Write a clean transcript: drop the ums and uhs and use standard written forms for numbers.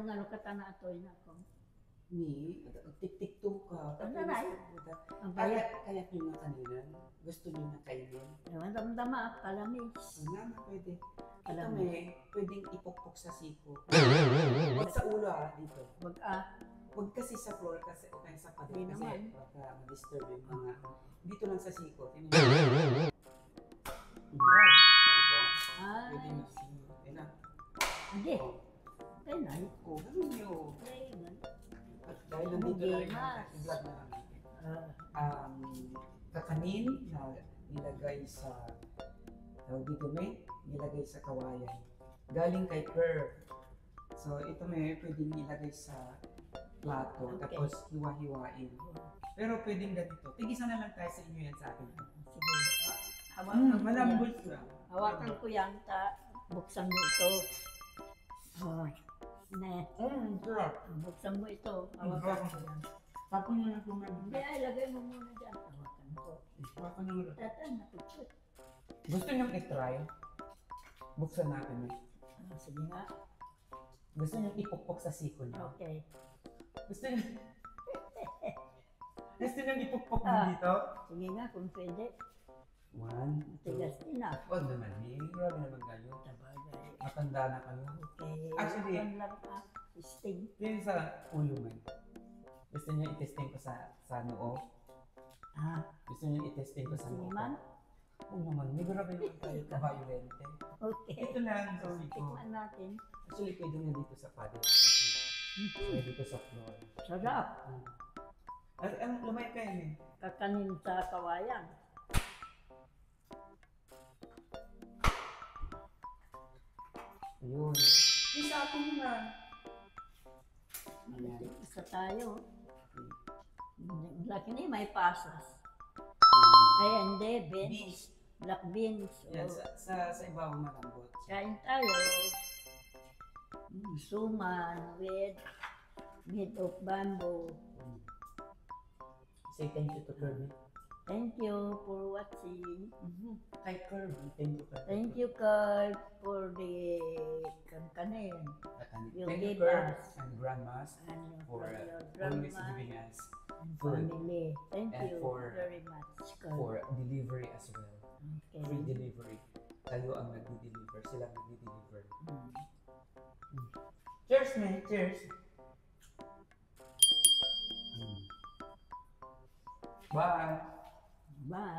ano ka na atoy na ko. Ni, tik-tik-tuk ka. Ang taray. Ang Kaya, bayat. kaya nyo na kanina. Gusto nyo na kainin. Damdama, kalamis. Ang pwede. Ito Alam mo. may pwedeng ipukpok sa siko. Huwag sa ulo dito. Wag Huwag kasi sa floor kasi o kaya sa pader Hindi kasi naman. baka ma-disturb yung mga dito lang sa siko. Tingnan Ay. Pwede na sino. Ina. Hindi. Kaya na. Oh, ganun yun. At dahil nandito na rin ang vlog na lang natin. Kakanin na nilagay sa tawag dito may nilagay sa kawayan. Galing kay Curve. So ito may pwedeng nilagay sa plato Okay. tapos hiwa-hiwain. Pero pwedeng ganito. Tigisa na lang tayo sa inyo yan sa akin. Sige. Hawakan ko Malambot yan. siya. Hawakan ko yan. Buksan mo ito. Oh. Ne. Sarap. Buksan mo ito. Hawakan ko yan. Tapos mo na kumain. Hindi, ay, lagay mo muna dyan. Hawakan ko. Baka nang Tatan, natupot. gusto niyong i-try? Buksan natin eh. Sige nga. Gusto niyong ipukpok sa siko niyo? Okay. Gusto niyo? Gusto niyong ipukpok mo Ah. dito? Sige nga, kung pwede. 1, 2. Tigas din ah. Huwag naman eh. Grabe naman kayo. Sabagay. Matanda na kayo. Okay. Actually, Yan lang sting. yun sa ulo mo. Gusto niyo i-testing ko sa noo? Gusto niyo i-testing ko sa Sige noo? man. Oo naman. May grabe naman tayo ka-violente. Okay. Ito lang sa siko. Tikman natin. Actually, pwede nga dito sa padding. Pwede dito sa floor. Sarap. At lumay ka yun eh. Kakanin sa kawayan. Ayun. Isa ako na. Ayan. Isa tayo. Laki na may pasas. Ay, hindi. Beans. Black beans. Yan, Oh. sa ibabaw malambot. Kain tayo. Suman with meat of bamboo. Say thank you to Kirby. Thank you for watching. Kay Kirby, thank you Kirby. Thank you, Carl, for the kankanin. You Thank you gave Kirby us. and grandmas And for your always grandma giving us and food family. Thank and you for- very much, Carl. for delivery as well. Okay. Free delivery. Kayo ang nagdi-deliver. Sila ang nagdi-deliver. Mm. Cheers, man. Cheers. Bye. Bye.